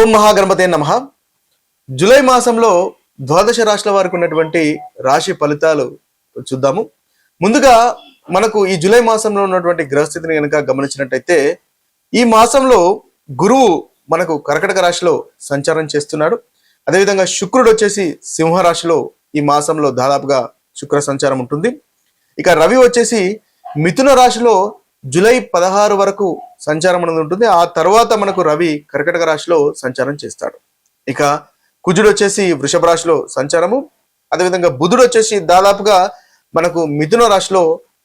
ఓం మహాగణపతే నమః. జూలై మాసంలో ద్వాదశ రాశుల వారికి ఉన్నటువంటి రాశి ఫలితాలు చూద్దాము. ముందుగా మనకు ఈ జూలై మాసంలో ఉన్నటువంటి గ్రహస్థితిని కనుక గమనించినట్టయితే ఈ మాసంలో గురువు మనకు కర్కటక రాశిలో సంచారం చేస్తున్నాడు. అదేవిధంగా శుక్రుడు వచ్చేసి సింహరాశిలో ఈ మాసంలో దాదాపుగా శుక్ర సంచారం ఉంటుంది. ఇక రవి వచ్చేసి మిథున రాశిలో జూలై 16 వరకు సంచారం అనేది ఉంటుంది. ఆ తర్వాత మనకు రవి కర్కటక రాశిలో సంచారం చేస్తాడు. ఇక కుజుడు వచ్చేసి వృషభ రాశిలో సంచారము, అదేవిధంగా బుధుడు వచ్చేసి దాదాపుగా మనకు మిథున రాశిలో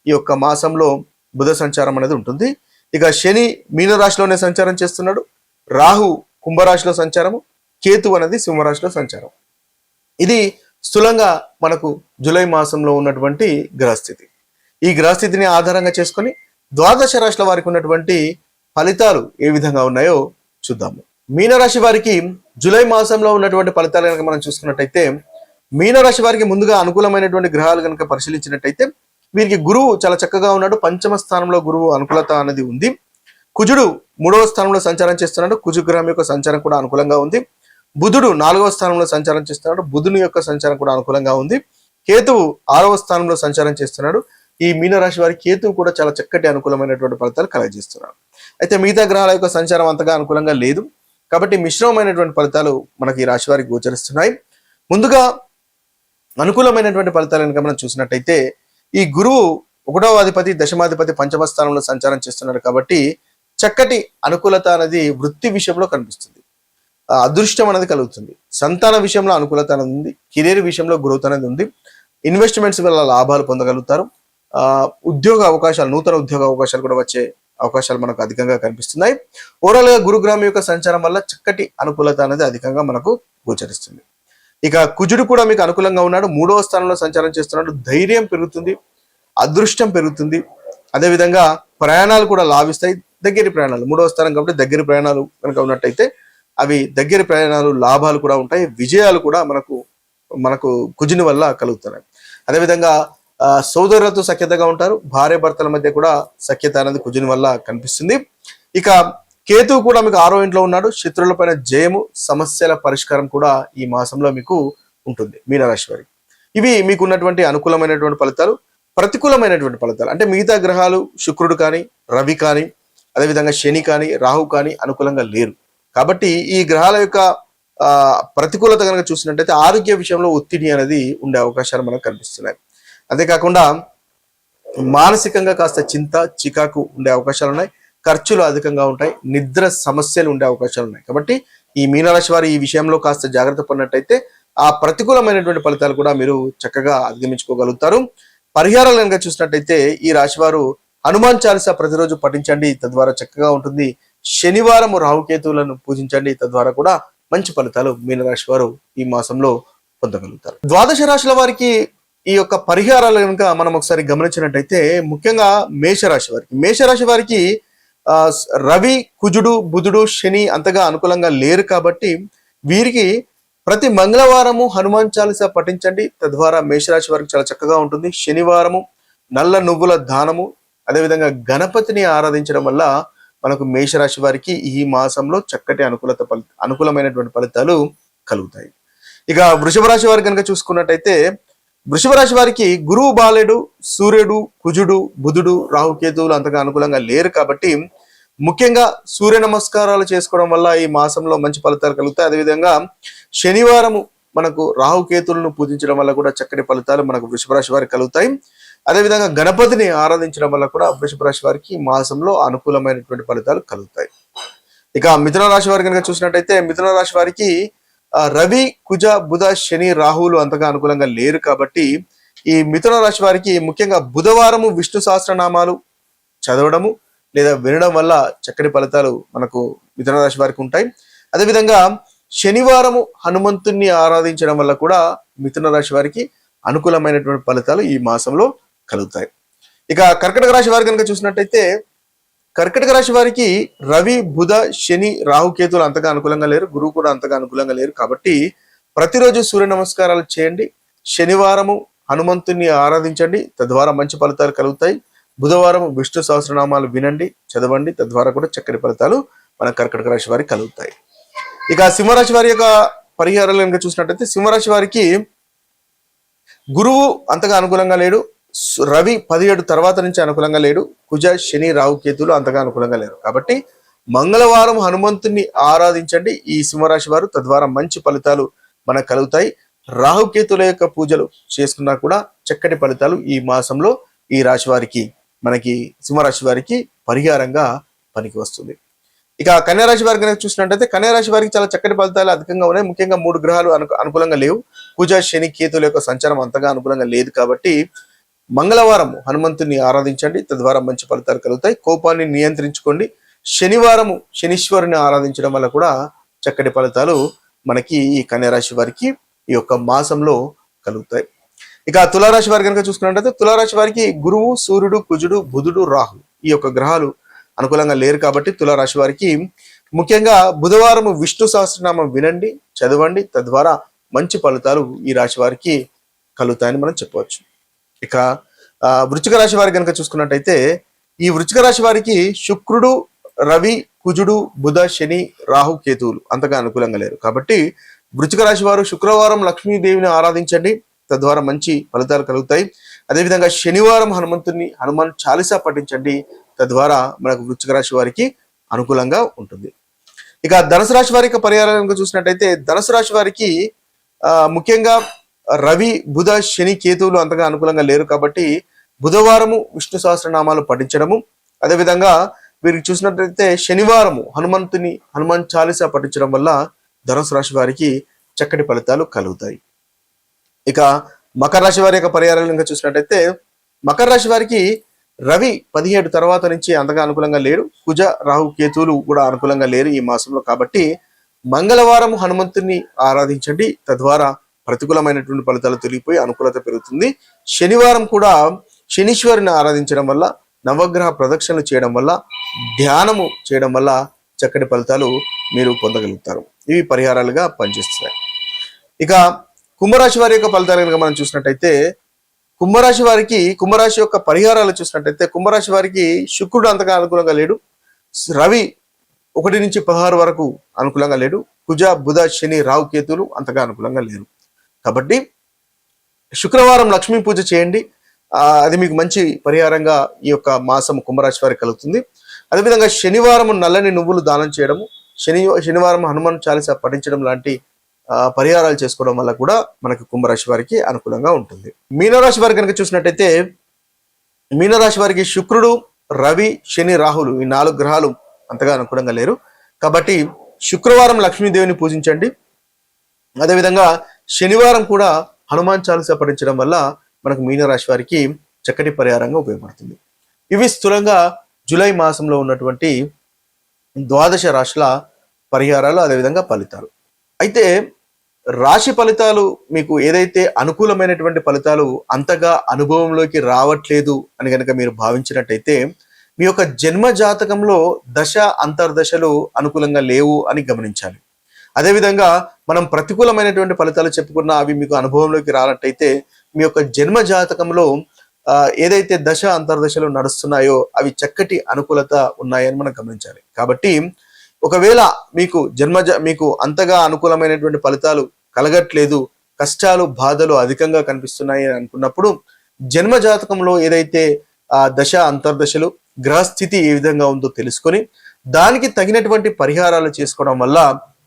ఈ యొక్క మాసంలో బుధ సంచారం అనేది ఉంటుంది. ఇక శని మీన రాశిలోనే సంచారం చేస్తున్నాడు, రాహు కుంభరాశిలో సంచారము, కేతు అనేది సింహరాశిలో సంచారం. ఇది స్థూలంగా మనకు జూలై మాసంలో ఉన్నటువంటి గ్రహస్థితి. ఈ గ్రహస్థితిని ఆధారంగా చేసుకొని ద్వాదశ రాశుల వారికి ఉన్నటువంటి ఫలితాలు ఏ విధంగా ఉన్నాయో చూద్దాము. మీనరాశి వారికి జూలై మాసంలో ఉన్నటువంటి ఫలితాలు కనుక మనం చూసుకున్నట్టయితే, మీనరాశి వారికి ముందుగా అనుకూలమైనటువంటి గ్రహాలు కనుక పరిశీలించినట్టయితే వీరికి గురువు చాలా చక్కగా ఉన్నాడు. పంచమ స్థానంలో గురువు అనుకూలత అనేది ఉంది. కుజుడు 3వ స్థానంలో సంచారం చేస్తున్నాడు. కుజు గ్రహం యొక్క సంచారం కూడా అనుకూలంగా ఉంది. బుధుడు 4వ స్థానంలో సంచారం చేస్తున్నాడు. బుధుని యొక్క సంచారం కూడా అనుకూలంగా ఉంది. కేతువు 6వ స్థానంలో సంచారం చేస్తున్నాడు. ఈ మీనరాశి వారి కేతువు కూడా చాలా చక్కటి అనుకూలమైనటువంటి ఫలితాలు కలగజేస్తున్నాడు. అయితే మిగతా గ్రహాల యొక్క సంచారం అంతగా అనుకూలంగా లేదు కాబట్టి మిశ్రమమైనటువంటి ఫలితాలు మనకి ఈ రాశి వారికి గోచరిస్తున్నాయి. ముందుగా అనుకూలమైనటువంటి ఫలితాలు కనుక మనం చూసినట్టయితే ఈ గురువు 1వ అధిపతి దశమాధిపతి పంచమ స్థానంలో సంచారం చేస్తున్నాడు కాబట్టి చక్కటి అనుకూలత అనేది వృత్తి విషయంలో కనిపిస్తుంది. అదృష్టం అనేది కలుగుతుంది. సంతాన విషయంలో అనుకూలత అనేది ఉంది. కెరీర్ విషయంలో గ్రోత్ అనేది ఉంది. ఇన్వెస్ట్మెంట్స్ వల్ల లాభాలు పొందగలుగుతారు. ఉద్యోగ అవకాశాలు, నూతన ఉద్యోగ అవకాశాలు కూడా వచ్చే అవకాశాలు మనకు అధికంగా కనిపిస్తున్నాయి. ఓవరాల్ గా గురుగ్రహం యొక్క సంచారం వల్ల చక్కటి అనుకూలత అనేది అధికంగా మనకు గోచరిస్తుంది. ఇక కుజుడు కూడా మీకు అనుకూలంగా ఉన్నాడు. 3వ స్థానంలో సంచారం చేస్తున్నాడు. ధైర్యం పెరుగుతుంది, అదృష్టం పెరుగుతుంది. అదేవిధంగా ప్రయాణాలు కూడా లాభిస్తాయి. దగ్గరి ప్రయాణాలు, 3వ స్థానం కాబట్టి దగ్గరి ప్రయాణాలు కనుక ఉన్నట్టయితే అవి దగ్గరి ప్రయాణాలు, లాభాలు కూడా ఉంటాయి. విజయాలు కూడా మనకు కుజుని వల్ల కలుగుతున్నాయి. అదేవిధంగా సోదరులతో సఖ్యతగా ఉంటారు. భార్య భర్తల మధ్య కూడా సఖ్యత అనేది కుజుని వల్ల కనిపిస్తుంది. ఇక కేతువు కూడా మీకు 6వ ఇంట్లో ఉన్నాడు. శత్రువుల పైన జయము, సమస్యల పరిష్కారం కూడా ఈ మాసంలో మీకు ఉంటుంది మీనరాశి వారికి. ఇవి మీకు ఉన్నటువంటి అనుకూలమైనటువంటి ఫలితాలు. ప్రతికూలమైనటువంటి ఫలితాలు అంటే మిగతా గ్రహాలు శుక్రుడు కానీ, రవి కానీ, అదేవిధంగా శని కానీ, రాహు కానీ అనుకూలంగా లేరు కాబట్టి ఈ గ్రహాల యొక్క ప్రతికూలత కనుక చూసినట్టయితే ఆరోగ్య విషయంలో ఒత్తిడి అనేది ఉండే అవకాశాలు మనకు కనిపిస్తున్నాయి. అంతేకాకుండా మానసికంగా కాస్త చింత, చికాకు ఉండే అవకాశాలు ఉన్నాయి. ఖర్చులు అధికంగా ఉంటాయి. నిద్ర సమస్యలు ఉండే అవకాశాలు ఉన్నాయి. కాబట్టి ఈ మీనరాశి వారు ఈ విషయంలో కాస్త జాగ్రత్త పడినట్టయితే ఆ ప్రతికూలమైనటువంటి ఫలితాలు కూడా మీరు చక్కగా అధిగమించుకోగలుగుతారు. పరిహారాలు కనుక చూసినట్టయితే ఈ రాశి వారు హనుమాన్ చాలీసా ప్రతిరోజు పఠించండి, తద్వారా చక్కగా ఉంటుంది. శనివారం రాహుకేతువులను పూజించండి, తద్వారా కూడా మంచి ఫలితాలు మీనరాశి వారు ఈ మాసంలో పొందగలుగుతారు. ద్వాదశ రాశుల వారికి ఈ యొక్క పరిహారాలు కనుక మనం ఒకసారి గమనించినట్టయితే ముఖ్యంగా మేషరాశి వారికి రవి, కుజుడు, బుధుడు, శని అంతగా అనుకూలంగా లేరు కాబట్టి వీరికి ప్రతి మంగళవారము హనుమాన్ చాలీసా పఠించండి, తద్వారా మేషరాశి వారికి చాలా చక్కగా ఉంటుంది. శనివారము నల్ల నువ్వుల దానము, అదేవిధంగా గణపతిని ఆరాధించడం వల్ల మనకు మేషరాశి వారికి ఈ మాసంలో చక్కటి అనుకూలమైనటువంటి ఫలితాలు కలుగుతాయి. ఇక వృషభ రాశి వారికి కనుక చూసుకున్నట్టయితే వృషభ రాశి వారికి గురువు బాలేడు, సూర్యుడు, కుజుడు, బుధుడు, రాహుకేతువులు అంతగా అనుకూలంగా లేరు కాబట్టి ముఖ్యంగా సూర్య నమస్కారాలు చేసుకోవడం వల్ల ఈ మాసంలో మంచి ఫలితాలు కలుగుతాయి. అదేవిధంగా శనివారము మనకు రాహుకేతువులను పూజించడం వల్ల కూడా చక్కటి ఫలితాలు మనకు వృషభ రాశి వారికి కలుగుతాయి. అదేవిధంగా గణపతిని ఆరాధించడం వల్ల కూడా వృషభ రాశి వారికి మాసంలో అనుకూలమైనటువంటి ఫలితాలు కలుగుతాయి. ఇక మిథున రాశి వారికి కనుక చూసినట్టయితే మిథున రాశి వారికి రవి, కుజ, బుధ, శని, రాహువులు అంతగా అనుకూలంగా లేరు కాబట్టి ఈ మిథున రాశి వారికి ముఖ్యంగా బుధవారము విష్ణు సహస్రనామాలు చదవడము లేదా వినడం వల్ల చక్కటి ఫలితాలు మనకు మిథున రాశి వారికి ఉంటాయి. అదేవిధంగా శనివారము హనుమంతుణ్ణి ఆరాధించడం వల్ల కూడా మిథున రాశి వారికి అనుకూలమైనటువంటి ఫలితాలు ఈ మాసంలో కలుగుతాయి. ఇక కర్కటక రాశి వారికి కనుక చూసినట్టయితే కర్కటక రాశి వారికి రవి, బుధ, శని, రాహుకేతువులు అంతగా అనుకూలంగా లేరు. గురువు కూడా అంతగా అనుకూలంగా లేరు కాబట్టి ప్రతిరోజు సూర్య నమస్కారాలు చేయండి. శనివారము హనుమంతుని ఆరాధించండి, తద్వారా మంచి ఫలితాలు కలుగుతాయి. బుధవారం విష్ణు సహస్రనామాలు వినండి, చదవండి, తద్వారా కూడా చక్కటి ఫలితాలు మన కర్కటక రాశి వారికి కలుగుతాయి. ఇక సింహరాశి వారి యొక్క పరిహారాలు కనుక చూసినట్టయితే సింహరాశి వారికి గురువు అంతగా అనుకూలంగా లేడు, రవి 17 తర్వాత నుంచి అనుకూలంగా లేడు, కుజ శని రాహు కేతులు అంతగా అనుకూలంగా లేరు. కాబట్టి మంగళవారం హనుమంతుని ఆరాధించండి ఈ సింహరాశి వారు, తద్వారా మంచి ఫలితాలు మనకు కలుగుతాయి. రాహుకేతుల యొక్క పూజలు చేసుకున్నా కూడా చక్కటి ఫలితాలు ఈ మాసంలో ఈ రాశి వారికి, మనకి సింహరాశి వారికి పరిహారంగా పనికి వస్తుంది. ఇక కన్యారాశి వారికి కనుక చూసినట్టయితే కన్యారాశి వారికి చాలా చక్కటి ఫలితాలు అధికంగా ఉన్నాయి. ముఖ్యంగా 3 గ్రహాలు అనుకూలంగా లేవు. కుజ శని కేతుల యొక్క సంచారం అంతగా అనుకూలంగా లేదు. కాబట్టి మంగళవారం హనుమంతుని ఆరాధించండి, తద్వారా మంచి ఫలితాలు కలుగుతాయి. కోపాన్ని నియంత్రించుకోండి. శనివారము శనీశ్వరుని ఆరాధించడం వల్ల కూడా చక్కటి ఫలితాలు మనకి ఈ కన్యారాశి వారికి ఈ యొక్క మాసంలో కలుగుతాయి. ఇక తులారాశి వారి కనుక చూసుకున్నట్లయితే తులారాశి వారికి గురువు, సూర్యుడు, కుజుడు, బుధుడు, రాహు ఈ యొక్క గ్రహాలు అనుకూలంగా లేరు. కాబట్టి తులారాశి వారికి ముఖ్యంగా బుధవారం విష్ణు సహస్రనామం వినండి, చదవండి, తద్వారా మంచి ఫలితాలు ఈ రాశి వారికి కలుగుతాయని మనం చెప్పవచ్చు. ఇక వృశ్చిక రాశి వారికి కనుక చూసుకున్నట్టయితే ఈ వృశ్చిక రాశి వారికి శుక్రుడు, రవి, కుజుడు, బుధ, శని, రాహు కేతువులు అంతగా అనుకూలంగా లేరు. కాబట్టి వృశ్చిక రాశి వారు శుక్రవారం లక్ష్మీదేవిని ఆరాధించండి, తద్వారా మంచి ఫలితాలు కలుగుతాయి. అదేవిధంగా శనివారం హనుమాన్ చాలీసా పఠించండి, తద్వారా మనకు వృశ్చిక రాశి వారికి అనుకూలంగా ఉంటుంది. ఇక ధనుసు రాశి వారి యొక్క పరిహారాలను చూసినట్టయితే ధనుసు రాశి వారికి ముఖ్యంగా రవి, బుధ, శని, కేతువులు అంతగా అనుకూలంగా లేరు. కాబట్టి బుధవారము విష్ణు సహస్రనామాలు పఠించడము, అదేవిధంగా వీరికి చూసినట్లయితే శనివారము హనుమాన్ చాలీసా పఠించడం వల్ల ధనుసు రాశి వారికి చక్కటి ఫలితాలు కలుగుతాయి. ఇక మకర రాశి వారి యొక్క పరిహారాలు ఇంకా చూసినట్టయితే మకర రాశి వారికి రవి 17 తర్వాత నుంచి అంతగా అనుకూలంగా లేరు. కుజ, రాహు కేతువులు కూడా అనుకూలంగా లేరు ఈ మాసంలో. కాబట్టి మంగళవారం హనుమంతుని ఆరాధించండి, తద్వారా ప్రతికూలమైనటువంటి ఫలితాలు తొలగిపోయి అనుకూలత పెరుగుతుంది. శనివారం కూడా శనీశ్వరుని ఆరాధించడం వల్ల, నవగ్రహ ప్రదక్షిణలు చేయడం వల్ల, ధ్యానము చేయడం వల్ల చక్కటి ఫలితాలు మీరు పొందగలుగుతారు. ఇవి పరిహారాలుగా పనిచేస్తున్నాయి. ఇక కుంభరాశి వారి యొక్క ఫలితాలు కనుక మనం చూసినట్టయితే కుంభరాశి యొక్క పరిహారాలు చూసినట్టయితే కుంభరాశి వారికి శుక్రుడు అంతగా అనుకూలంగా లేడు, రవి 1 నుంచి 16 వరకు అనుకూలంగా లేడు, కుజ, బుధ, శని, రాహు కేతులు అంతగా అనుకూలంగా లేరు. కాబట్టి శుక్రవారం లక్ష్మీ పూజ చేయండి, అది మీకు మంచి పరిహారంగా ఈ యొక్క మాసం కుంభరాశి వారికి కలుగుతుంది. అదేవిధంగా శనివారం నల్లని నువ్వులు దానం చేయడము, శనివారం హనుమాన్ చాలీసా పఠించడం లాంటి పరిహారాలు చేసుకోవడం వల్ల కూడా మనకి కుంభరాశి వారికి అనుకూలంగా ఉంటుంది. మీనరాశి వారికి కనుక చూసినట్టయితే మీనరాశి వారికి శుక్రుడు, రవి, శని, రాహులు ఈ 4 గ్రహాలు అంతగా అనుకూలంగా లేరు. కాబట్టి శుక్రవారం లక్ష్మీదేవిని పూజించండి, అదేవిధంగా శనివారం కూడా హనుమాన్ చాలీసా పఠించడం వల్ల మనకు మీనరాశి వారికి చక్కటి పరిహారంగా ఉపయోగపడుతుంది. ఇవి స్థూలంగా జూలై మాసంలో ఉన్నటువంటి 12 రాశుల పరిహారాలు, అదేవిధంగా ఫలితాలు. అయితే రాశి ఫలితాలు మీకు ఏదైతే అనుకూలమైనటువంటి ఫలితాలు అంతగా అనుభవంలోకి రావట్లేదు అని కనుక మీరు భావించినట్టయితే మీ యొక్క జన్మ జాతకంలో దశ అంతర్దశలు అనుకూలంగా లేవు అని గమనించాలి. అదేవిధంగా మనం ప్రతికూలమైనటువంటి ఫలితాలు చెప్పుకున్నా అవి మీకు అనుభవంలోకి రానట్టయితే మీ యొక్క జన్మ జాతకంలో ఏదైతే దశ అంతర్దశలు నడుస్తున్నాయో అవి చక్కటి అనుకూలత ఉన్నాయని మనం గమనించాలి. కాబట్టి ఒకవేళ మీకు అంతగా అనుకూలమైనటువంటి ఫలితాలు కలగట్లేదు, కష్టాలు, బాధలు అధికంగా కనిపిస్తున్నాయి అని అనుకున్నప్పుడు జన్మ జాతకంలో ఏదైతే దశ అంతర్దశలు, గ్రహస్థితి ఏ విధంగా ఉందో తెలుసుకొని దానికి తగినటువంటి పరిహారాలు చేసుకోవడం వల్ల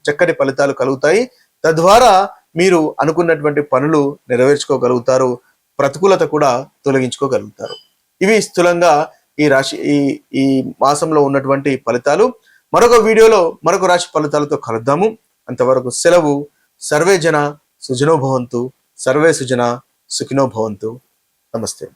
చక్కటి ఫలితాలు కలుగుతాయి. తద్వారా మీరు అనుకున్నటువంటి పనులు నెరవేర్చుకోగలుగుతారు, ప్రతికూలత కూడా తొలగించుకోగలుగుతారు. ఇవి స్థూలంగా ఈ మాసంలో ఉన్నటువంటి ఫలితాలు. మరొక వీడియోలో మరొక రాశి ఫలితాలతో కలుద్దాము. అంతవరకు సెలవు. సర్వే జన సుజనో భవంతు, సర్వే సుజన సుఖినో భవంతు. నమస్తే.